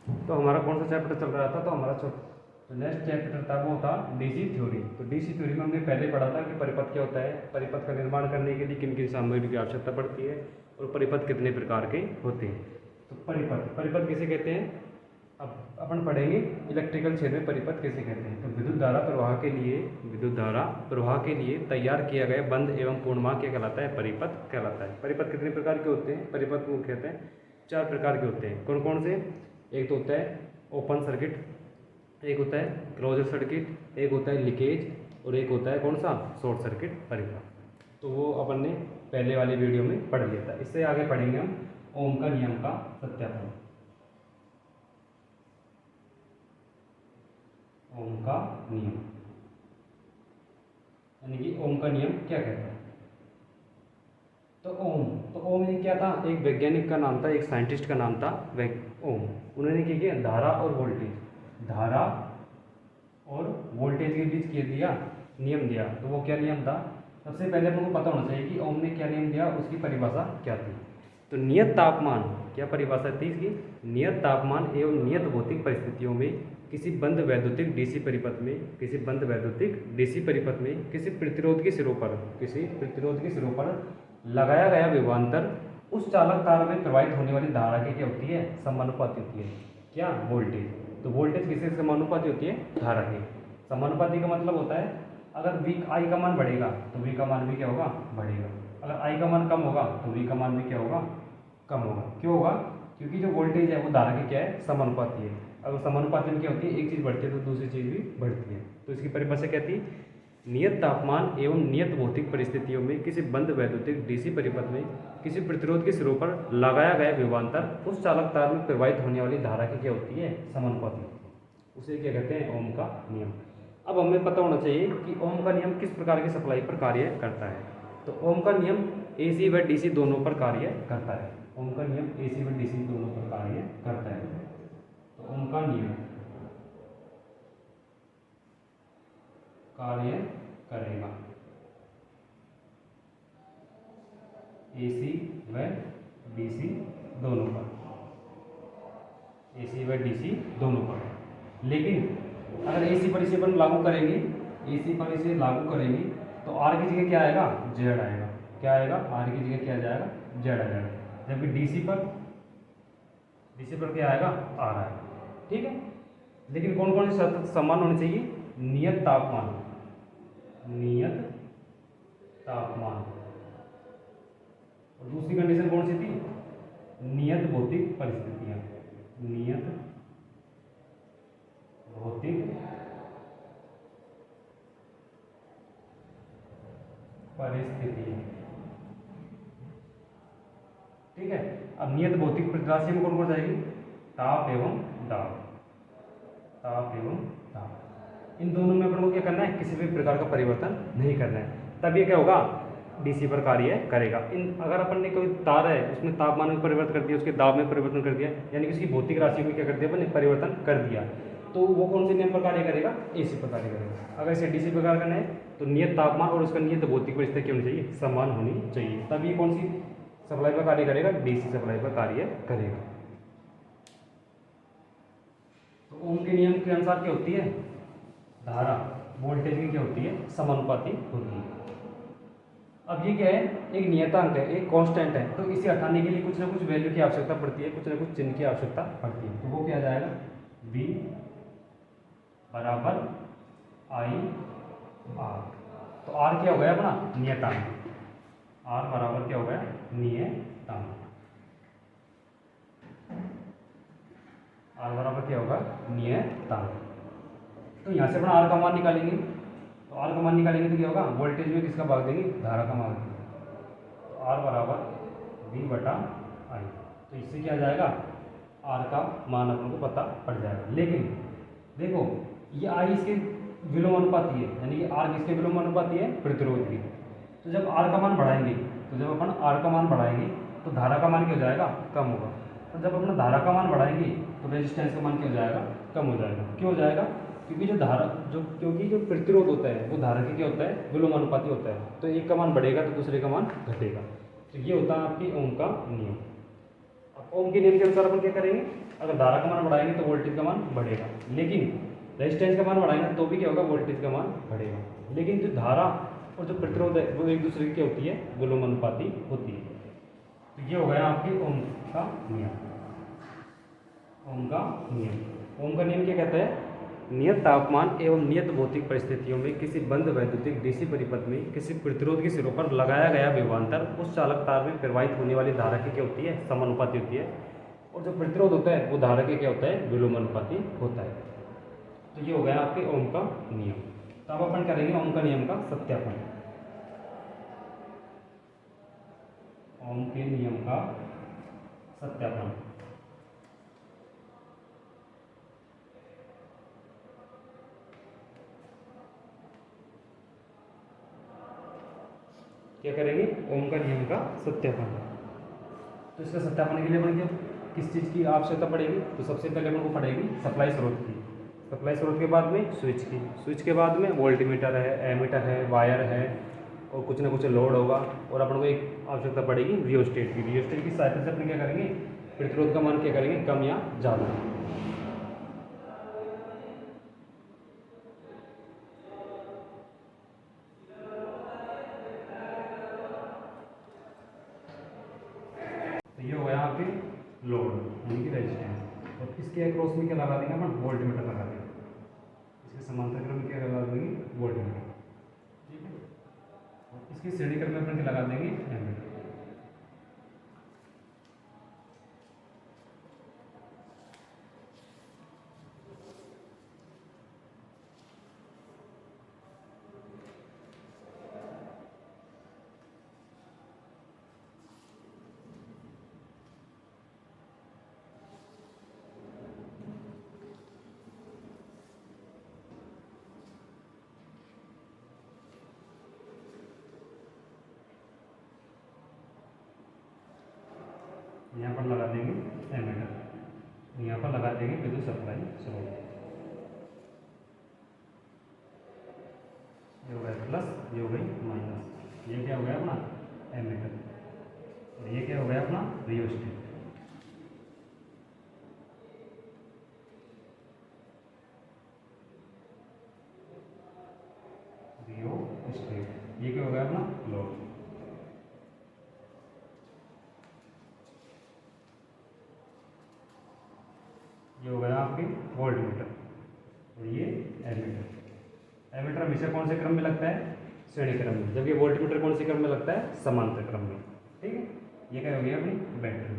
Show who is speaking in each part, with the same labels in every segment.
Speaker 1: तो हमारा कौन सा चैप्टर चल रहा था, तो हमारा तो नेक्स्ट चैप्टर था वो था डीसी थ्योरी। तो डीसी थ्योरी में हमने पहले पढ़ा था कि परिपथ क्या होता है, परिपथ का निर्माण करने के लिए किन किन सामग्री की आवश्यकता पड़ती है, और परिपथ कितने प्रकार के होते हैं। तो परिपथ परिपथ किसे कहते हैं, अब अपन पढ़ेंगे इलेक्ट्रिकल क्षेत्र में परिपथ किसे कहते हैं। तो विद्युत धारा प्रवाह के लिए तैयार किया गया बंद एवं पूर्णमाह क्या कहलाता है, परिपथ कहलाता है। परिपथ कितने प्रकार के होते हैं, परिपथ को कहते हैं 4 प्रकार के होते हैं। कौन कौन से, एक तो होता है ओपन सर्किट, एक होता है क्लोज सर्किट, एक होता है लीकेज, और एक होता है कौन सा, शॉर्ट सर्किट परिपथ। तो वो अपन ने पहले वाली वीडियो में पढ़ लिया था। इससे आगे पढ़ेंगे हम ओम का नियम का सत्यापन। ओम का नियम यानी कि ओम का नियम क्या कहता है। तो ओम ये क्या था, एक वैज्ञानिक का नाम था, एक साइंटिस्ट का नाम था ओम। उन्होंने क्या किया, धारा और वोल्टेज के बीच किया दिया नियम दिया। तो वो क्या नियम था, सबसे पहले अपन को पता होना चाहिए कि ओम ने क्या नियम दिया, उसकी परिभाषा क्या थी। तो नियत तापमान, क्या परिभाषा थी इसकी, नियत तापमान एवं नियत भौतिक परिस्थितियों में किसी बंद वैद्युतिक डीसी परिपथ में किसी प्रतिरोध के सिरों पर लगाया गया विभवांतर उस चालक तार में प्रवाहित होने वाली धारा की क्या होती है, समानुपाती होती है। क्या, वोल्टेज। तो वोल्टेज किसके समानुपाती होती है, धारा की। समानुपाती का मतलब होता है अगर वी आई का मान बढ़ेगा तो वी का मान भी क्या होगा, बढ़ेगा। अगर आई का मान कम होगा तो वी का मान भी क्या होगा, कम होगा। क्यों होगा, क्योंकि जो वोल्टेज है वो धारा की क्या है, समानुपाती है। अगर समानुपाती में क्या होती है, एक चीज़ बढ़ती है तो दूसरी चीज़ भी बढ़ती है। तो इसकी परिभाषा क्या थी, नियत तापमान एवं नियत भौतिक परिस्थितियों में किसी बंद वैद्युतिक डीसी परिपथ में किसी प्रतिरोध के सिरों पर लगाया गया विभवांतर उस चालक तार में प्रवाहित होने वाली धारा की क्या होती है, समानुपाती होती है। उसे क्या कहते हैं, ओम का नियम। अब हमें पता होना चाहिए कि ओम का नियम किस प्रकार की सप्लाई पर कार्य करता है। तो ओम का नियम एसी व डीसी दोनों पर कार्य करता है। ओम का नियम एसी व डीसी दोनों पर कार्य करता है। तो ओम का नियम कार्य करेगा एसी व डीसी दोनों पर, एसी व डीसी दोनों पर। लेकिन अगर एसी पर इसे अपन लागू करेंगे, तो आर की जगह क्या आएगा, जेड आएगा। क्या आएगा, आर की जगह क्या जाएगा, जेड आ जाएगा। जबकि डीसी पर क्या आएगा, आर आएगा। ठीक है। लेकिन कौन कौन सी शर्त समान होनी चाहिए, नियत तापमान और दूसरी कंडीशन कौन सी थी, नियत भौतिक परिस्थितियां। ठीक है। अब नियत भौतिक राशि में कौन कौन जाएगी, ताप एवं दाब। इन दोनों में अपन को क्या करना है, किसी भी प्रकार का परिवर्तन नहीं करना है। तब ये क्या होगा, डीसी पर कार्य करेगा। अगर अपन ने कोई तार है उसमें तापमान में परिवर्तन कर दिया, उसके दाब में परिवर्तन कर दिया, यानी कि उसकी भौतिक राशि में क्या कर दिया अपन ने, परिवर्तन कर दिया, तो वो कौन से नियम पर कार्य करेगा, एसी पर कार्य करेगा। अगर इसे डीसी पर कार्य करना है तो नियत तापमान और उसका नियत भौतिक परिस्थिति क्या होनी चाहिए, समान होनी चाहिए। तब ये कौन सी सप्लाई पर कार्य करेगा, डीसी सप्लाई पर कार्य करेगा। तो ओम के नियम के अनुसार क्या होती है, धारा वोल्टेज की क्या होती है, समानुपाती होती है। अब ये क्या है, एक नियतांक है, एक कांस्टेंट है, तो इसे हटाने के लिए कुछ ना कुछ वैल्यू की आवश्यकता पड़ती है, कुछ ना कुछ चिन्ह की आवश्यकता पड़ती है। तो वो क्या जाएगा, V बराबर आई आर। तो आर क्या हो गया अपना, नियतांक। आर बराबर क्या हो गया, नियतांक। आर बराबर क्या होगा, नियतांक। तो यहाँ से अपना आर का मान निकालेंगे। तो आर का मान निकालेंगे तो क्या होगा, वोल्टेज में किसका भाग देंगे, धारा का मान देंगे। तो आर बराबर V बटा आई। तो इससे क्या जाएगा, आर का मान अपन को पता पड़ जाएगा। लेकिन देखो ये आई इसके विलोमानुपाती है, यानी कि आर किसके विलोमानुपाती है, प्रतिरोध की। तो जब आर का मान बढ़ाएंगे, तो धारा का मान क्या हो जाएगा, कम होगा। तो जब अपना धारा का मान बढ़ाएंगे तो रेजिस्टेंस का मान क्या हो जाएगा, कम हो जाएगा। क्यों हो जाएगा, क्योंकि जो प्रतिरोध होता है वो धारा की क्या होता है, विलोमानुपाती होता है। तो एक का मान बढ़ेगा तो दूसरे का मान घटेगा। तो ये होता है आपकी ओम का नियम। अब ओम के नियम के अनुसार अपन क्या करेंगे, अगर धारा का मान बढ़ाएंगे तो वोल्टेज का मान बढ़ेगा, लेकिन रेजिस्टेंस का मान बढ़ाएंगे तो भी क्या होगा, वोल्टेज का मान बढ़ेगा। लेकिन जो धारा और जो प्रतिरोध है वो एक दूसरे की क्या होती है, विलोमानुपाती होती है। तो ये हो गया आपके ओम का नियम। ओम का नियम, ओम का नियम क्या कहता है, नियत तापमान एवं नियत भौतिक परिस्थितियों में किसी बंद वैद्युतिक डीसी परिपथ में किसी प्रतिरोध के सिरों पर लगाया गया विभवांतर उस चालक तार में प्रवाहित होने वाली धारा की क्या होती है, समानुपाती होती है, और जो प्रतिरोध होता है वो धारा के क्या होता है, विलोमानुपाती होता है। तो ये हो गया आपके ओम का नियम। तो अब अपन करेंगे ओम का नियम का सत्यापन। ओम के नियम का सत्यापन। क्या करेंगे, ओम का नियम का सत्यापन। तो इसका सत्यापन के लिए अपन क्या किस चीज़ की आवश्यकता पड़ेगी, तो सबसे पहले अपन को पड़ेगी सप्लाई स्रोत की। सप्लाई स्रोत के बाद में स्विच की, स्विच के बाद में वोल्टीमीटर है, एमीटर है, वायर है, और कुछ ना कुछ लोड होगा, और अपन को एक आवश्यकता पड़ेगी रियोस्टेट की। रियोस्टेट की सहायता से अपन क्या करेंगे, प्रतिरोध का मान क्या करेंगे, कम या ज़्यादा। तो ये हो गया आपके लोड यानी कि रेजिस्टेंस, और इसके अक्रॉस में क्या लगा देंगे अपन, वोल्टमीटर लगा देंगे। इसके समांतर क्रम में क्या लगा देंगे, वोल्टमीटर, ठीक है। और इसकी श्रेणी क्रम में अपन क्या लगा देंगे, एमीटर। यहाँ पर लगा देंगे एमीटर, यहाँ पर लगा देंगे विद्युत सप्लाई स्रोत। ये हो गया प्लस, ये हो गई माइनस। ये क्या हो गया अपना एमीटर, और ये क्या हो गया अपना रियोस्टेट। रियोस्टेट ये क्या हो गया अपना लोड। ये हो गया आपके वोल्टमीटर, और ये एमीटर। एमीटर हमेशा कौन से क्रम में लगता है, श्रेणी क्रम में, जबकि वोल्टमीटर कौन से क्रम में लगता है, समांतर क्रम में, ठीक है। ये क्या हो गया अपनी बैटरी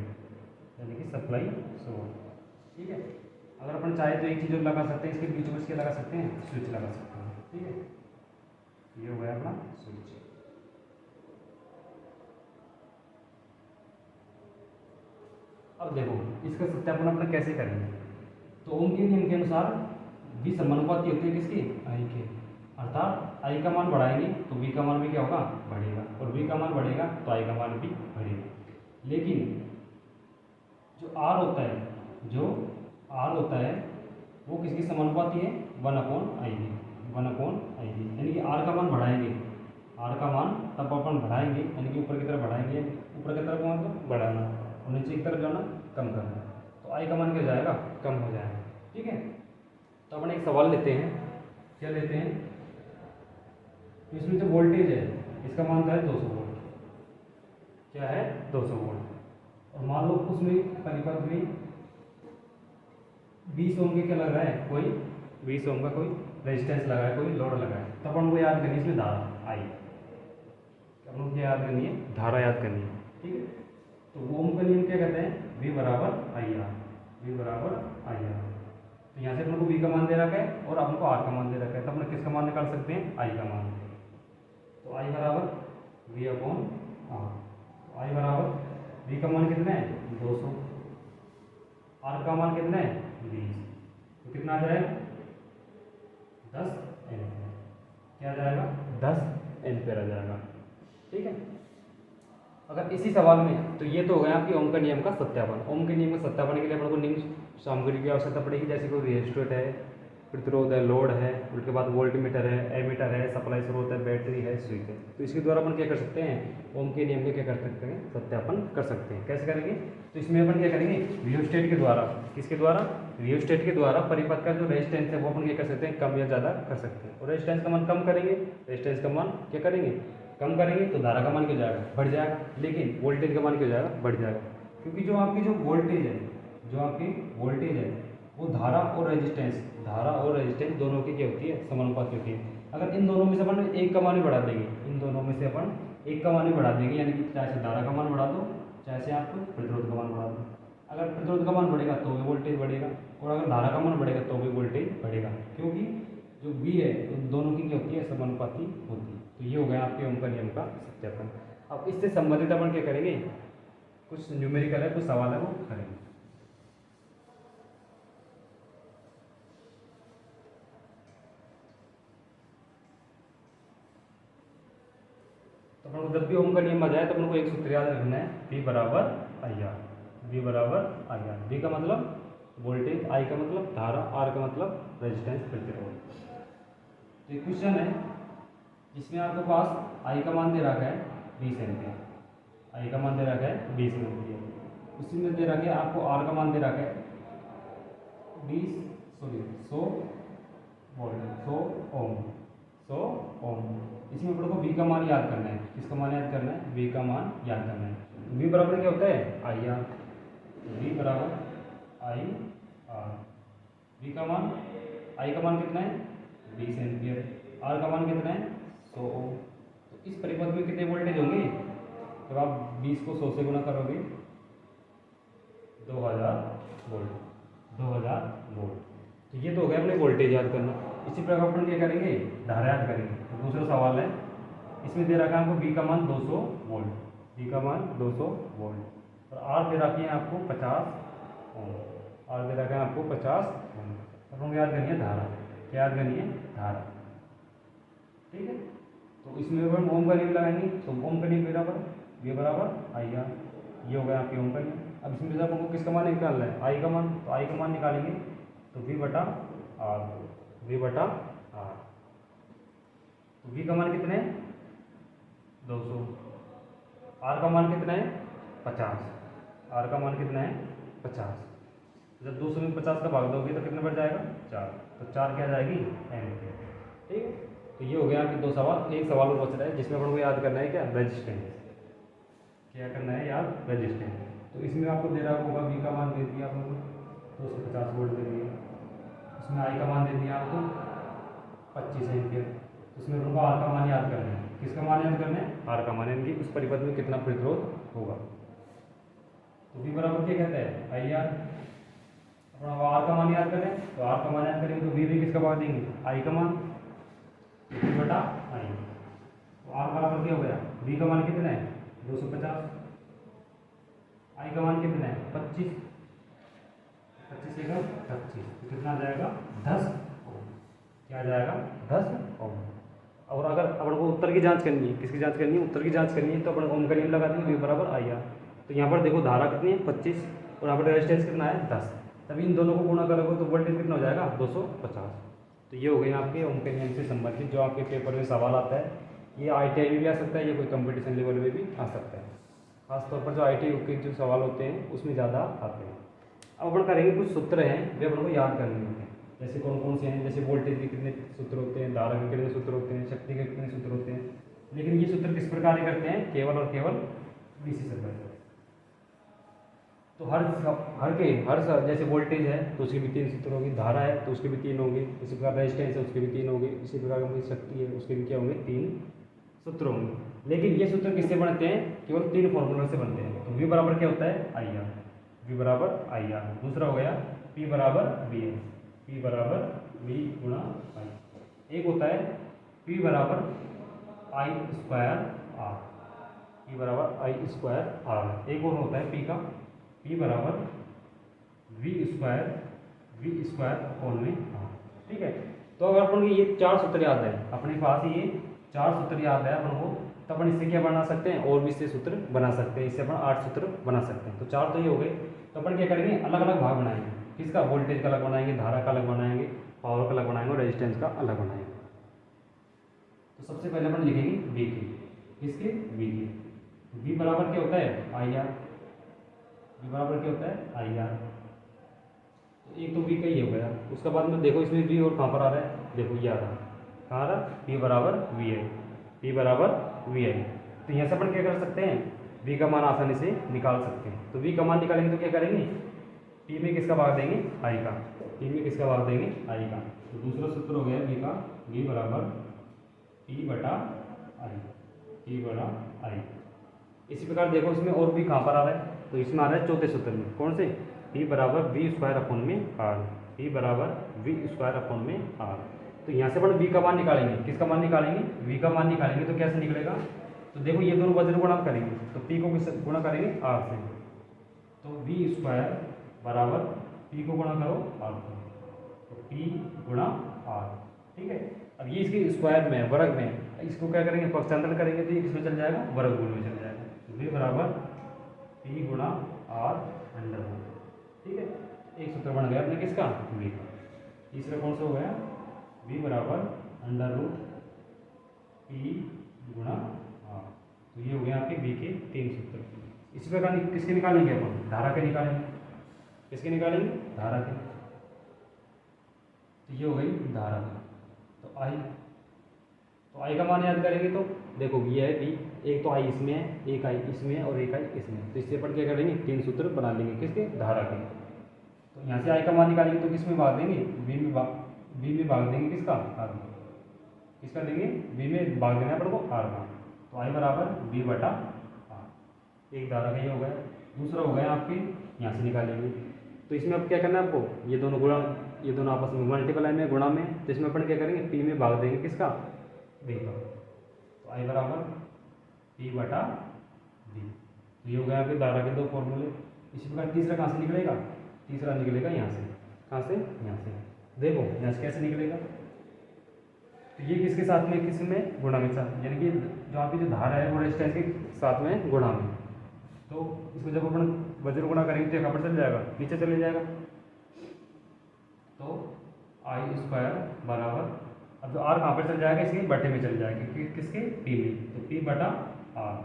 Speaker 1: यानी कि सप्लाई सोर्स, ठीक है। अगर अपन चाहे तो एक चीज़ और लगा सकते हैं, इसके बीच में इसके लगा सकते हैं, स्विच लगा सकते हैं, ठीक है। ये हो गया अपना स्विच। अब देखो इसका सत्यापन अपना कैसे करेंगे, तो ओम के नियम के अनुसार V समानुपाती होती है किसकी, I के, अर्थात I का मान बढ़ाएंगे तो V का मान भी क्या होगा, बढ़ेगा, और V का मान बढ़ेगा तो I का मान भी बढ़ेगा। लेकिन जो R होता है, जो R होता है वो किसकी समानुपाती है, 1/IV, 1/IV, यानी कि R का मान बढ़ाएंगे, R का मान तब अपन बढ़ाएंगे यानी कि ऊपर की तरफ बढ़ाएंगे, ऊपर की तरफ मतलब बढ़ाना, और नीचे की तरफ जाना कम करना, तो I का मान क्या हो जाएगा, कम हो जाएगा, ठीक है। तो अपन एक सवाल लेते हैं, क्या लेते हैं, तो इसमें जो वोल्टेज है इसका मान क्या है, 200 वोल्ट, क्या है 200 वोल्ट, और मान लो उसमें परिपथ में 20 ओम के क्या लग रहा है, कोई 20 ओम का कोई रेजिस्टेंस लगा है, कोई लोड लगा है, तब हमको याद करनी है इसमें धारा आई, अपन को क्या याद करनी है, धारा याद करनी है, ठीक है। तो ओम का नियम क्या कहते हैं, V बराबर आई आर, V बराबर आई आर। तो यहाँ से अपन को V का मान दे रखा है और अपन को R का मान दे रखा है, तो अपन किसका मान निकाल सकते हैं, I का मान। तो I बराबर V/R, I बराबर V का मान कितना है, 200, R का मान कितना है, 20, तो कितना आ जाएगा, 10 एम्पियर, क्या आ जाएगा, 10 एम्पियर आ जाएगा, ठीक है। अगर इसी सवाल में, तो ये तो हो गया आपकी ओम का नियम का सत्यापन। ओम के नियम का सत्यापन के लिए अपन को निम्न सामग्री की आवश्यकता पड़ेगी, जैसे कोई रेजिस्टेंस है, प्रतिरोध है, लोड है, उसके बाद वोल्ट मीटर है, एमीटर है, सप्लाई स्रोत है, बैटरी है, स्विच है। तो इसके द्वारा अपन क्या कर सकते हैं, ओम के नियम का क्या कर सकते हैं, सत्यापन कर सकते हैं। कैसे करेंगे, तो इसमें अपन क्या करेंगे, रियोस्टेट के द्वारा, किसके द्वारा, रियोस्टेट के द्वारा परिपथ का जो रेजिस्टेंस है वो अपन क्या कर सकते हैं, कम या ज़्यादा कर सकते हैं। और रेजिस्टेंस का मान कम करेंगे, रेजिस्टेंस का मान क्या करेंगे, कम करेंगे, तो धारा का मान क्या हो जाएगा, बढ़ जाएगा। लेकिन वोल्टेज का मान क्या हो जाएगा, बढ़ जाएगा। क्योंकि जो आपकी जो वोल्टेज है, जो आपकी वोल्टेज है वो धारा और रेजिस्टेंस, धारा और रेजिस्टेंस दोनों की क्या होती है, समानुपाती होती है। अगर इन दोनों में से अपन एक का मान ही बढ़ा देंगे, इन दोनों में से अपन एक का मान ही बढ़ा देंगे, यानी कि चाहे से धारा का मान बढ़ा दो, चाहे से आप प्रतिरोध का मान बढ़ा दो। अगर प्रतिरोध का मान बढ़ेगा तो भी वोल्टेज बढ़ेगा, और अगर धारा का मान बढ़ेगा तो भी वोल्टेज बढ़ेगा, क्योंकि जो V है तो दोनों की क्या होती है, समानुपाती होती है। तो ये हो गया आपके ओम का नियम का सत्यापन। अब इससे संबंधित अपन क्या करेंगे, कुछ न्यूमेरिकल है, कुछ सवाल है वो करेंगे। तो अपन को जब भी ओम का नियम आ जाए तो अपन को एक सूत्र याद रखना है, V बराबर आई आर, V बराबर आई आर। V का मतलब वोल्टेज, I का मतलब धारा, R का मतलब रेजिस्टेंस, प्रतिरोध। तो एक क्वेश्चन है जिसमें आपके पास I का मान दे रखा है 20 एम्पियर, I का मान दे रखा है 20 एम्पियर, उसी में दे रखा है आपको R का मान दे रखा है 100 वोल्ट, 100 ओम। इसमें अपन को V का मान याद करना है, किसका मान याद करना है, V का मान याद करना है। तो V बराबर क्या होता है, आई आर, V बराबर आई आर। V का मान, I का मान कितना है 20 एम्पियर, R का मान कितना है 100 ओम। तो इस परिपथ में कितने वोल्टेज होंगे, जब आप 20 को 100 से गुणा करोगे 2000 वोल्ट, 2000 वोल्ट। तो ये तो हो गया अपने वोल्टेज याद करना। इसी प्रकार अपन क्या करेंगे, धारा याद करेंगे। तो दूसरा सवाल है, इसमें दे रखा है आपको V का मान 200 वोल्ट, V का मान 200 वोल्ट, और R दे रखी है आपको 50 ओम, R दे रखा है आपको 50 ओम। अब हम याद करनी है धारा, क्या याद करनी है, धारा, ठीक है। तो इसमें हम ओम का नियम लगाएंगे, तो ओम का नियम बराबर V बराबर आई आर, ये हो गया आपके ओम का नियम। अब इसमें जब हमको किसका मान निकालना है, I का मान, तो I का मान निकालेंगे तो V बटा R, V बटा R। तो V का मान कितना है 200, R का मान कितना है 50, R का मान कितना है 50। जब 200 में 50 का भाग दोगे तो कितना बढ़ जाएगा 4, तो 4 क्या जाएगी एम्पियर, ठीक है। तो ये हो गया कि दो सवाल, एक सवाल और बच रहा है जिसमें अपन को याद करना है क्या, रेजिस्टेंस, क्या करना है याद, रेजिस्टेंस। तो इसमें आपको दे रहा होगा V का मान दे दिया आपको 250 वोल्ट दे दिया, उसमें I का मान दे दिया आपको 25 एम्पियर। उसमें उनको R का मान याद करना है, किसका मान याद करना है, R का मान, यानी कि उस परिपथ में कितना प्रतिरोध होगा। तो V बराबर क्या कहता है आई आर। अपना R का मान याद करें, तो R का मान याद करेंगे तो V भी किसका भाग देंगे, I का मान, V बटा I। तो R बराबर क्या हो गया, V का मान कितना है 250, I का मान कितना है 25, 25 से 25, तो कितना आ जाएगा 10 ओम, क्या आ जाएगा 10 ओम। और अगर अपन को उत्तर की जांच करनी है, किसकी जांच करनी है, उत्तर की जांच करनी है, तो अपन ओम का नियम लगा देंगे, V बराबर आई आर। तो यहाँ पर देखो धारा कितनी है 25, और यहाँ पर रेजिस्टेंस कितना है 10, तब इन दोनों को गुणा करोगे तो वोल्टेज कितना हो जाएगा 250। तो ये हो गए आपके ओम के नियम से संबंधित जो आपके पेपर में सवाल आता है। ये ITI में भी आ सकता है, ये कोई कंपटीशन लेवल में भी आ सकता है। खासतौर पर जो ITI के जो सवाल होते हैं उसमें ज़्यादा आते हैं। अब अपन करेंगे कुछ सूत्र हैं वे अपन को याद करने होते हैं, जैसे कौन कौन से हैं, जैसे वोल्टेज के कितने सूत्र होते हैं, धारा के कितने सूत्र होते हैं, शक्ति के कितने सूत्र होते हैं। लेकिन ये सूत्र किस प्रकार के करते हैं, केवल और केवल DC सर्किट। तो हर जैसे वोल्टेज है तो उसके भी 3 सूत्र होंगे, धारा है तो उसके भी 3 होंगे, इसी प्रकार रेजिस्टेंस है उसके भी 3 होंगे, इसी प्रकार शक्ति है उसके भी क्या होंगे 3 सूत्र होंगे। लेकिन ये सूत्र किससे बनते हैं, केवल 3 फॉर्मूला से बनते हैं। तो V बराबर क्या होता है आई आर, V बराबर आई आर। दूसरा हो गया P बराबर V है, P बराबर V गुणा आई। एक होता है P बराबर I स्क्वायर R, P बराबर I स्क्वायर R। एक और होता है P का, P बराबर V स्क्वायर अपॉन में R, ठीक है। तो अगर अपन को ये 4 सूत्र याद है, अपने पास ये 4 सूत्र याद है अपन को, तो अपन इससे क्या बना सकते हैं, और भी इससे सूत्र बना सकते हैं। इससे अपन 8 सूत्र बना सकते हैं। तो 4 तो ये हो गए। तो अपन क्या करेंगे, अलग अलग भाग बनाएंगे, किसका, वोल्टेज का अलग बनाएंगे, धारा का अलग बनाएंगे, पावर का अलग बनाएंगे और रेजिस्टेंस का अलग बनाएंगे। तो सबसे पहले अपन लिखेंगे वी के, किसके, वी के। वी बराबर क्या होता है, आई आर। वी बराबर क्या होता है, आई आर। तो एक तो वी का ही हो गया। उसके बाद में देखो इसमें वी और कहाँ पर आ रहा है, देखो ये आ रहा है, कहाँ आ रहा है, पी बराबर वी आई, पी बराबर वी आई। तो यहाँ से अपन क्या कर सकते हैं, वी का मान आसानी से निकाल सकते हैं। तो वी का मान निकालेंगे तो क्या करेंगे, पी में किसका भाग देंगे, आई का। पी में किसका भाग देंगे, आई का। तो दूसरा सूत्र हो गया वी का, वी बराबर पी बटा आई, पी बटा आई। इसी प्रकार देखो इसमें और भी कहाँ पर आ रहा है, तो इसमें आ रहा है चौथे सूत्र में, कौन से, पी बराबर वी स्क्वायर अपॉन में आर, पी बराबर वी स्क्वायर अपॉन में आर। तो यहाँ से अपन वी का मान निकालेंगे, किसका मान निकालेंगे, वी का मान निकालेंगे। तो कैसे निकलेगा, तो देखो ये दोनों वज्र गुणा करेंगे, तो पी को किससे गुणा करेंगे, आर से। तो वी स्क्वायर बराबर पी को गुणा करो आर को, तो पी गुणा आर, ठीक है। अब ये इसके स्क्वायर में, वर्ग में, इसको क्या करेंगे, पक्षांतर करेंगे तो ये किसमें चल जाएगा, वर्गमूल में चल जाएगा। तो वी बराबर पी गुणा आर अंडर रूट, ठीक है। एक सूत्र बन गया अपने किसका, वी का। तीसरा कौन सा हो गया, वी बराबर अंडर रूट पी गुणा आर। तो ये हो गया आपके वी के 3 सूत्र। इसी प्रकार किसके निकालेंगे अपन, धारा के निकालेंगे। किसके निकालेंगे, धारा के। तो ये हो गई धारा की। तो आई का मान याद करेंगे तो देखो ये है वी, एक तो आई इसमें है, एक आई इसमें और एक आई इसमें। तो इससे अपन क्या करेंगे, 3 सूत्र बना लेंगे, किसके, धारा के। तो यहाँ से आई का मान निकालेंगे तो किस में भाग देंगे, वी में भाग देंगे, किसका, आर में। किसका देंगे, वी में भाग देना अपन को आर का। तो आई बराबर वी बटा आर। एक धारा का ये हो गया। दूसरा हो गया आपके, यहाँ से निकालेंगे। तो इसमें अब क्या करना है आपको, ये दोनों गुणा, ये दोनों आपस में मल्टीप्लाई में, गुणा में। तो इसमें अपन क्या करेंगे, पी में भाग देंगे, किसका, वी का। तो आई बराबर पी बटा वी। तो ये हो गया आपके धारा के 2 फॉर्मूले। इसी प्रकार तीसरा कहाँ से निकलेगा, तीसरा निकलेगा यहाँ से, कहाँ से, यहाँ से। देखो यहाँ से कैसे निकलेगा, तो ये किसके साथ में, किस में, गुणा में साथ, यानी कि जो आपकी जो धारा है वो रेजिस्टेंस के साथ में गुणा में। तो इसको जब अपन वज्र गुणा करेंगे तो कहाँ पर चल जाएगा, नीचे चले जाएगा। तो आई स्क्वायर बराबर, अब जो आर कहाँ पर चल जाएगा, इसके बटे में चल जाएगा, किसके, पी में। तो पी बटा आर,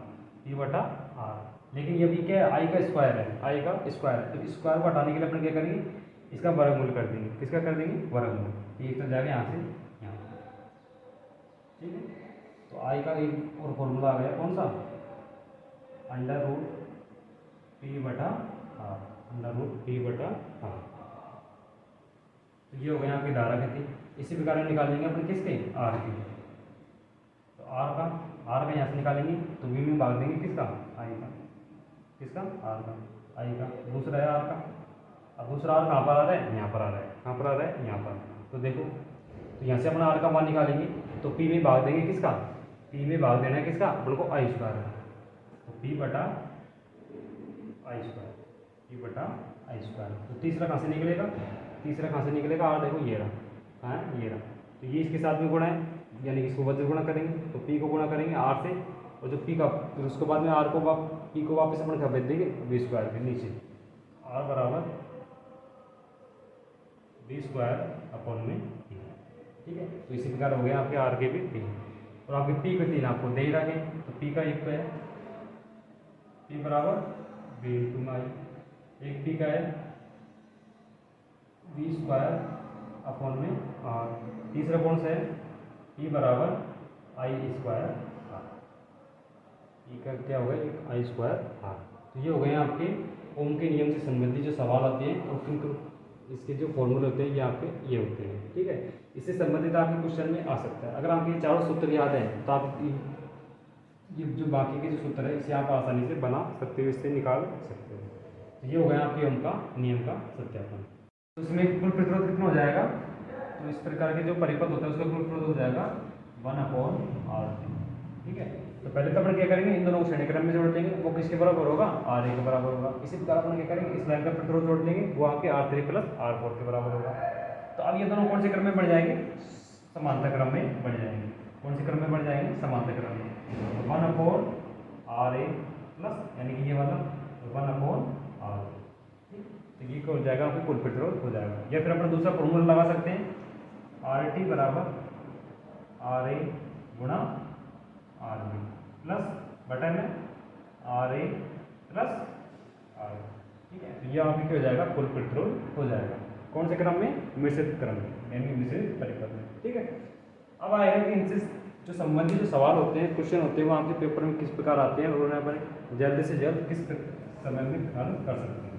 Speaker 1: पी बटा आर। लेकिन ये भी क्या है, आई का स्क्वायर है, आई का स्क्वायर है। तो स्क्वायर को हटाने के लिए अपन क्या करेंगे, इसका वर्गमूल कर देंगे। किसका कर देंगे, वर्गमूल। ये चल जाएगा यहाँ से यहाँ, ठीक है। तो आई का एक और फॉर्मूला आ गया, कौन सा, अंडर रूट पी बटा आर, अंडर रूट पी बटा आर। तो ये हो गया आपकी धारा की थी। इसी प्रकार में निकालेंगे अपन किसके, आर की। तो आर का यहाँ से निकालेंगे तो वी में भाग देंगे, किसका, आई का। किसका, आर का, आई का। दूसरा है आर का। अब दूसरा आर कहाँ पर आ रहा है, यहाँ पर आ रहा है, कहाँ पर आ रहा है, यहाँ पर। तो देखो, तो यहाँ से अपन आर का मान निकालेंगे तो पी में भाग देंगे, किसका, पी में भाग देना है, किसका, अपन को आई स्क्वायर है। तो पी बटा आई स्क्वायर, पी बटा आई स्क्वायर। तो तीसरा कहाँ से निकलेगा, तीसरा कहाँ से निकलेगा, आर देखो ये रहा, कहाँ है, ये रहा। तो ये इसके साथ में गुणा है, यानी कि इसको वज्र गुणा करेंगे तो पी को गुणा करेंगे आर से, और जो पी का, फिर उसके बाद में आर को पी को वापस अपन भेज देंगे वी स्क्वायर के नीचे। आर बराबर वी स्क्वायर अपॉन में पी, ठीक है। तो इसी प्रकार हो गया आपके आर के भी 3, और आपके पी के 3 आपको दे ही रखे। तो पी का एक तो है, पी बराबर वी इंटू आई, एक पी का है वी स्क्वायर अपॉन में आर। तीसरा कौन सा है, पी बराबर आई स्क्वायर आर। पी का क्या होगा, एक आई स्क्वायर आर। तो ये हो गए आपके ओम के नियम से संबंधित जो सवाल आते हैं, और इसके जो फॉर्मूले होते हैं ये आपके ये होते हैं, ठीक है। इससे संबंधित आपके क्वेश्चन में आ सकता है। अगर आपके चारों सूत्र याद हैं तो आप ये जो बाकी के जो सूत्र है इसे आप आसानी से बना सकते हो, इससे निकाल सकते हो। तो ये हो गया आपके ओम का नियम का सत्यापन। तो इसमें कुल प्रतिरोध कितना हो जाएगा, तो इस प्रकार के जो परिपथ होता है उसका कुल प्रतिरोध हो जाएगा 1/R, ठीक है। तो पहले तो अपन क्या करेंगे, इन दोनों को श्रेणी क्रम में जोड़ देंगे, वो किसके बराबर होगा, RA के बराबर होगा। इसी प्रकार अपन क्या करेंगे, इस लाइन का प्रतिरोध जोड़ देंगे, वो आपके R3 + R4 के बराबर होगा। तो अब ये दोनों कौन से क्रम में बढ़ जाएंगे, समांतर क्रम में बढ़ जाएंगे। कौन से क्रम में बढ़ जाएंगे, समांतर क्रम में। तो 1/RA प्लस, यानी कि ये वाला 1/R, ठीक। तो ये हो जाएगा आपको कुल प्रतिरोध हो जाएगा। या फिर अपन दूसरा फॉर्मूला लगा सकते हैं, आर टी बराबर आर ए गुणा आर बी प्लस बटन में आर ए प्लस आर, ठीक है। तो ये यहाँ पे क्या हो जाएगा, कुल प्रतिरोध हो जाएगा। कौन से क्रम में, मिश्रित क्रम में, यानी मिश्रित परिपथ में, ठीक है। अब आएगा कि इनसे जो संबंधित जो सवाल होते हैं, क्वेश्चन होते हैं, वो आपके पेपर में किस प्रकार आते हैं और उन्हें अपन जल्द से जल्द किस समय में हल कर सकते हैं।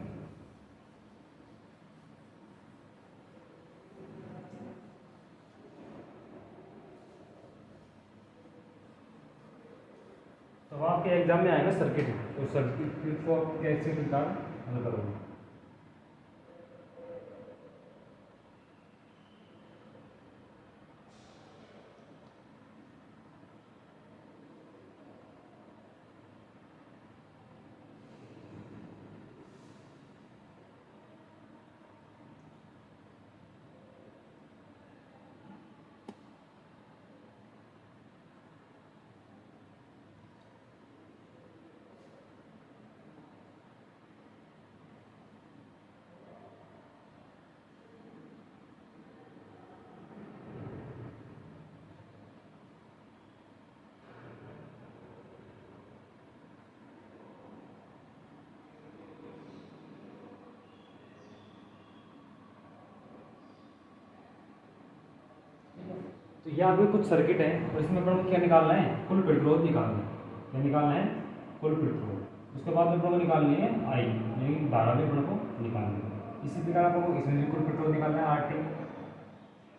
Speaker 1: तो आपके एग्जाम में आएगा सर्किट, तो सर्किट को आप कैसे प्रकार हल करोगे। तो यहाँ पे कुछ सर्किट है और इसमें अपन को क्या निकालना है, कुल प्रतिरोध निकालना है। क्या निकालना है, कुल प्रतिरोध। उसके बाद अपन को निकालनी है आई, यानी धारा भी अपन को निकालनी है। इसी प्रकार अपन को इसमें भी कुल प्रतिरोध निकालना है आर टी,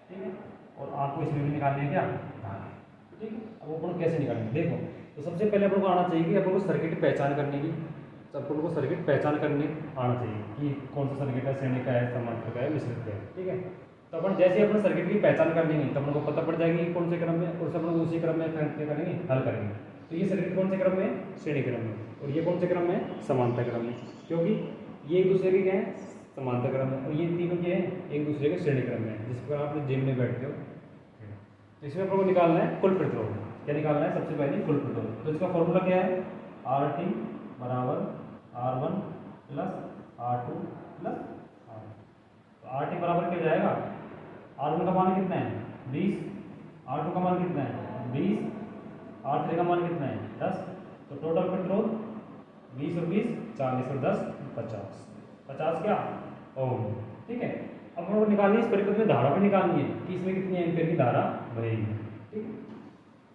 Speaker 1: ठीक है। और आपको इसमें भी निकालनी है क्या, धारा, ठीक है। अब अपन कैसे निकालेंगे, देखो। तो सबसे पहले अपन को आना चाहिए कि अपन को सर्किट की पहचान करने की, तो अपन को सर्किट पहचान करने आना चाहिए कि कौन सा सर्किट है, श्रेणी का है, समांतर का है, मिश्रित का है, ठीक है। तो अपन जैसे अपने सर्किट की पहचान कर लेंगे तो अपन को पता पड़ जाएगी कि कौन से क्रम में, और सब लोग उसी क्रम में क्या करेंगे, हल करेंगे। तो ये सर्किट कौन से क्रम में, श्रेणी क्रम में, और ये कौन से क्रम में, समांतर क्रम में, क्योंकि ये एक दूसरे के क्या है, समांतर क्रम में, और ये तीनों क्या है, एक दूसरे के श्रेणी क्रम में, जिस पर आप जिम में बैठते हो। तो इसमें अपन को निकालना है कुल प्रतिरोध। क्या निकालना है, सबसे पहले कुल प्रतिरोध। तो इसका फॉर्मूला क्या है, आर टी बराबर R one plus R two plus R. तो आर टी बराबर क्या जाएगा, आर वन का मान कितना है 20, आर टू का मान कितना है 20, आर थ्री का मान कितना है 10। तो टोटल प्रतिरोध 20 और 20 40 और 10 50, 50 क्या ओम, ठीक है। अब हम लोग निकालनी है इस परिपथ में धारा भी निकालनी है कि इसमें कितनी एम्पीयर की धारा बहेगी, ठीक है।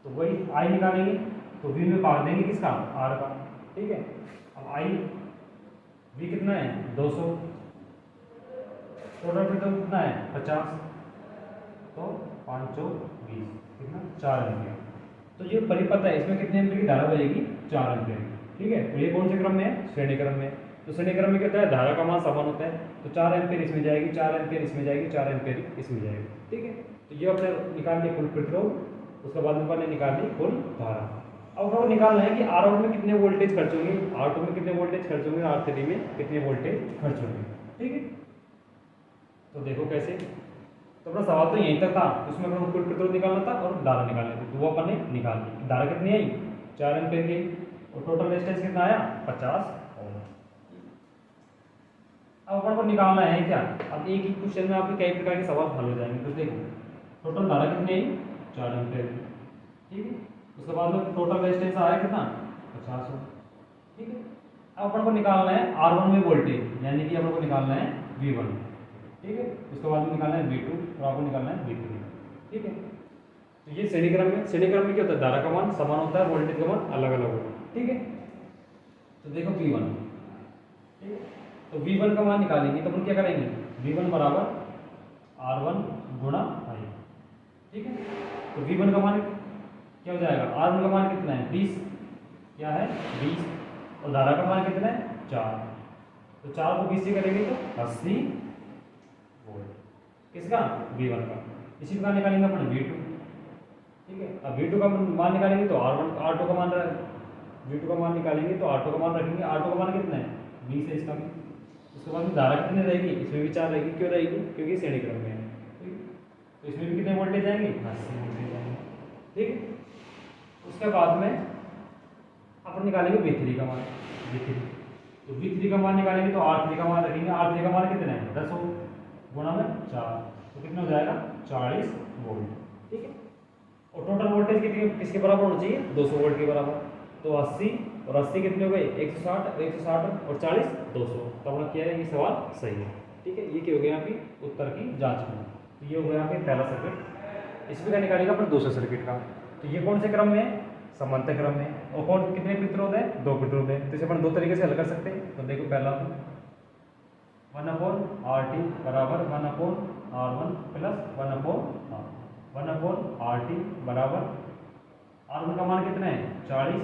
Speaker 1: तो वही आई निकालेंगे, तो वी में भाग देंगे किसका, आर का, ठीक है। अब आई वी कितना है 200, टोटल प्रतिरोध कितना है 50, तो 520 कितना 4 एम्पीयर। तो ये परिपथ है, इसमें कितने एम्पीयर की धारा बहेगी 4 एम्पीयर, ठीक है। तो ये कौन से क्रम में है, श्रेणी क्रम में। तो श्रेणी क्रम में क्या होता है, धारा का मान समान होता है, तो 4 एम्पीयर इसमें जाएगी, 4 एम्पीयर इसमें जाएगी, 4 एम्पीयर इसमें जाएगी, ठीक है। तो ये अपने निकाल लिया कुल प्रतिरोध, उसके बाद में अपने निकाल ली कुल धारा। अब हमको निकालना है कि आर वन में कितने वोल्टेज खर्च होंगे, आर टू में कितने वोल्टेज खर्च होंगे, आर थ्री में कितने वोल्टेज खर्च होंगे, ठीक है। तो देखो कैसे, तो अपना सवाल तो यहीं तक था, उसमें अपना कुल प्रतिरोध निकालना था और धारा निकालनी थी, तो वो अपन ने निकाल ली। धारा कितनी आई 4 एम्पीयर की, और टोटल रेजिस्टेंस कितना आया 50 ओम। अब अपन को निकालना है क्या, अब एक ही क्वेश्चन में आपके कई प्रकार के सवाल हल हो जाएंगे। तो देखो टोटल धारा कितनी आई 4 एम्पीयर, ठीक है। उसके बाद में टोटल रेजिस्टेंस आया कितना 50 ओम, ठीक है। अब अपन को निकालना है R1 में वोल्टेज, यानी कि अपन को निकालना है V1, ठीक है। उसके बाद में निकालना है V2 और आपको निकालना है V3, ठीक है। तो ये श्रेणी क्रम में, श्रेणी क्रम में क्या होता है, धारा का मान समान होता है, वोल्टेज का मान अलग अलग होता है, ठीक है। तो देखो V1, ठीक है। तो V1 का मान निकालेंगे तो अपन क्या करेंगे, V1 बराबर R1 गुणा I, ठीक है। तो V1 का मान क्या हो जाएगा, R1 का मान कितना है 20, क्या है 20, और धारा का मान कितना है 4, तो 4 को 20 से करेंगे तो 80 वोल्ट, किसका V1 का। इसी प्रकार निकालेंगे अपन V2, ठीक है। अब V2 का मान निकालेंगे तो R2 का मान, V2 का मान निकालेंगे तो R2 का मान रखेंगे, R2 का मान कितना है 20 है इसका भी। उसके बाद में धारा कितनी रहेगी, इसमें भी 4 रहेगी, क्यों रहेगी, क्योंकि श्रेणी क्रम में है, ठीक है। तो इसमें भी कितने वोल्टेज आएंगे 80 वोल्टेज आएंगे, ठीक है। उसके बाद में अपन निकालेंगे V3 का मान, V3, तो V3 का मान निकालेंगे तो R3 का मान रखेंगे, R3 का मान कितना है 10 गुणा में 4, तो कितना हो जाएगा 40 वोल्ट। ठीक है, और टोटल वोल्टेज कितनी किसके बराबर होना चाहिए 200 वोल्ट के बराबर। तो 80 और 80 कितने हो गए 160, 160 और 40 200। तो अपना क्या है ये सवाल सही है। ठीक है, ये क्या हो गया आपकी उत्तर की जांच में। तो ये हो गया आपके पहला सर्किट। इसमें क्या निकालेगा अपना दूसरा सर्किट का। तो ये कौन से क्रम में है समांतर क्रम में। और कौन कितने प्रतिरोध है 2 प्रतिरोध है। तो इसे अपन 2 तरीके से हल कर सकते हैं। तो देखो पहला 1/RT बराबर 1/R1 प्लस 1/R 1/RT बराबर R1 का मान कितना है 40,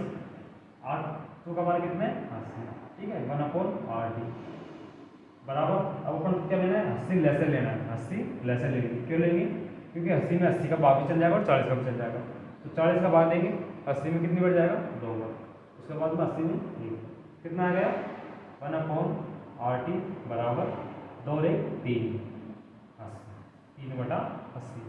Speaker 1: R2 का मान कितना है 80। ठीक है, 1/RT बराबर, अब अपन क्या लेना है 80 लेसर लेना है, 80 लेसर लेंगे। क्यों लेंगे, क्योंकि 80 में 80 का भाग भी चल जाएगा और 40 का भी चल जाएगा। तो 40 का भाग देंगे 80 में कितनी बढ़ जाएगा 2 बार, उसके बाद में 80 में 1 कितना आ गया 1/RT बराबर 2 × 3 3/80।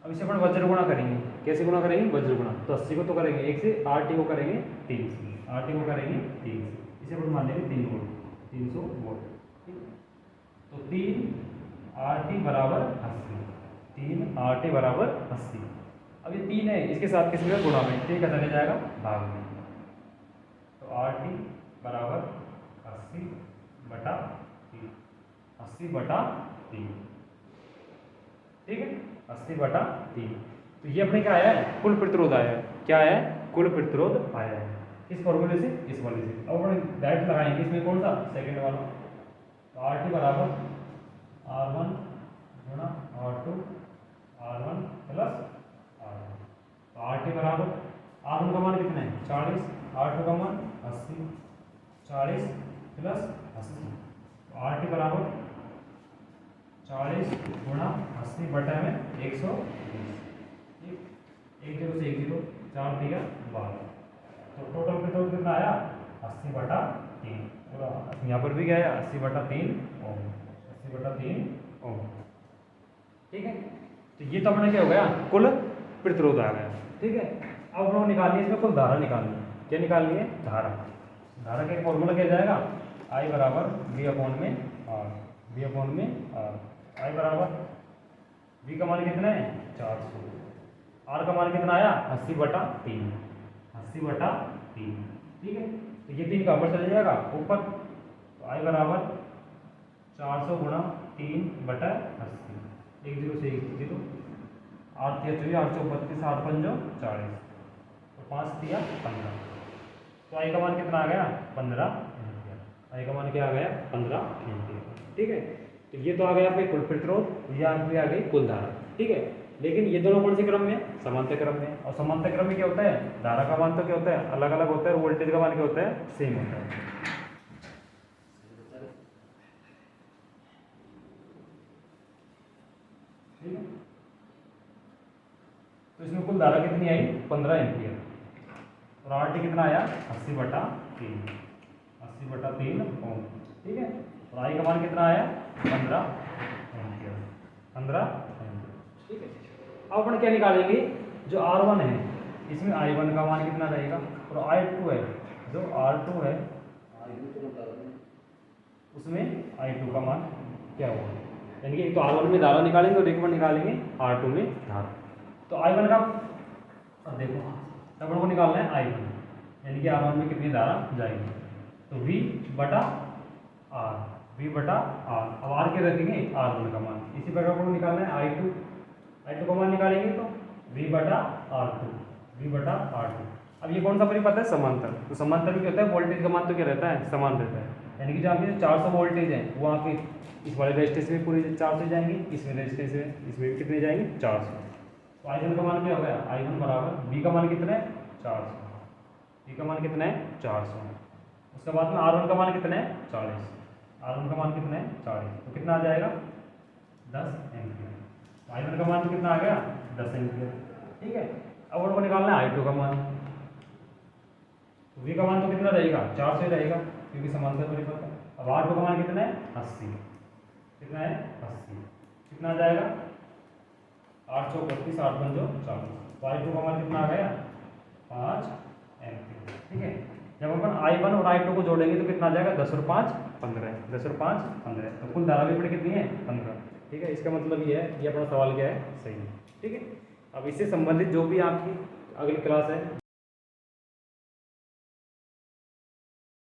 Speaker 1: अब इसे अपन वज्र गुणा करेंगे। कैसे गुणा करेंगे वज्र गुणा। तो 80 को तो करेंगे 1 से, RT को करेंगे 3 से, RT को करेंगे 3 से। इसे अपन मान लेंगे 3 वोल्ट 300 वोल्ट। ठीक है, तो 3RT बराबर 80, 3RT बराबर 80। अब ये 3 है, इसके साथ किसी का गुणा में, ठीक है चले जाएगा भाग में। तो RT बराबर 80/3, 80/3। ठीक है, 80/3। तो ये अपने क्या आया है कुल प्रतिरोध आया है। क्या आया है कुल प्रतिरोध आया है। किस फॉर्मूले से, इस वाले से। अब अपन डायरेक्ट लगाएंगे इसमें कौन सा सेकंड वाला। तो RT बराबर R1 गुणा R2 R1 प्लस R1। तो RT बराबर R1 का मान कितना है 40, R2 का मान 80, 40 प्लस 80। तो RT बराबर 40 गुणा 80 बटा में 120। 1 0 से 1 0 4 दिया 12। तो टोटल प्रतिरोध कितना आया 80/3। और यहाँ पर भी क्या है 80/3 ओम, 80/3 ओम। ठीक है, तो ये तो अपने क्या हो गया कुल प्रतिरोध आ गया। ठीक है, अब हम लोग निकालनी है इसमें कुल धारा निकालनी है। क्या निकालनी है धारा। धारा का फॉर्मूला क्या जाएगा I बराबर V/R, V/R। I बराबर V का मान कितना है 400, R का मान कितना आया 80/3, 80/3। ठीक है, तो ये 3 का ऊपर चले जाएगा ऊपर। तो I बराबर 400 गुणा 3/80, 1 0 से 1 0, 8 3 24, 8 4 32, 8 5 40, तो 5 3 15। तो I का मान कितना आ गया 15 एम्पीयर। I का मान क्या आ गया 15 एम्पीयर। ठीक है, तो ये तो आ गया आपके कुल प्रतिरोध, ये आपकी आ गई कुल धारा। ठीक है, लेकिन ये दोनों कौन से क्रम में समांतर क्रम में। और समांतर क्रम में क्या होता है धारा का मान तो क्या होता है अलग अलग होता है और वोल्टेज का मान क्या होता है सेम होता है। ठीक है, तो इसमें कुल धारा कितनी आई 15 एम्पीयर। और RT कितना आया 80/3, 80/3 ओम। ठीक है, और I का मान कितना आया 15 एम्पीयर, 15 एम्पीयर। ठीक है, अब अपन क्या निकालेंगे जो R1 है इसमें I1 का मान कितना रहेगा और I2 है जो R2 है उसमें I2 का मान क्या होगा। यानी कि एक तो R1 में धारा निकालेंगे और एक बार निकालेंगे R2 में धारा। तो I1 का अब देखो तब अपन को निकालना है I1, यानी कि R1 में कितनी धारा जाएगी। तो V/R, V/R। अब R के रखेंगे R1 का मान। इसी प्रकार अपन को निकालना है I2 का मान निकालेंगे तो V/R2, V/R2। अब ये कौन सा परिपथ है समांतर। तो समांतर में क्या होता है वोल्टेज का मान तो क्या रहता है समान रहता है। यानी कि जो आपके 400 वोल्टेज है वो आपके इस वाले रेजिस्टेंस में पूरे 400 जाएंगे, इसमें रेजिस्टेंस में इसमें भी कितने जाएंगे 400। तो I1 का मान क्या हो गया I1 बराबर V का मान कितना है 400, V का मान कितना है 400। उसके बाद में R1 का मान कितना है 40, R1 का मान कितना है 40। तो कितना आ जाएगा 10 एम्पीयर। I1 का मान कितना आ गया 10 एम्पीयर। ठीक है, अब उनको निकालना है I2 का मान। तो V का मान तो कितना रहेगा 400 ही रहेगा क्योंकि समांतर परिपथ है। अब R2 का मान कितना है 80, कितना है 80। कितना आ जाएगा 8 4 32, 8 5 40। तो I2 का मान कितना आ गया 5 एम्पीयर। ठीक है, जब अपन I1 और I2 को जोड़ेंगे तो कितना आ जाएगा 10 और 5 15, 10 और 5 15। तो कुल धारा भी अपनी कितनी है 15। ठीक है, इसका मतलब ये है, ये अपना सवाल क्या है, सही है। ठीक है, अब इससे संबंधित जो भी आपकी अगली क्लास है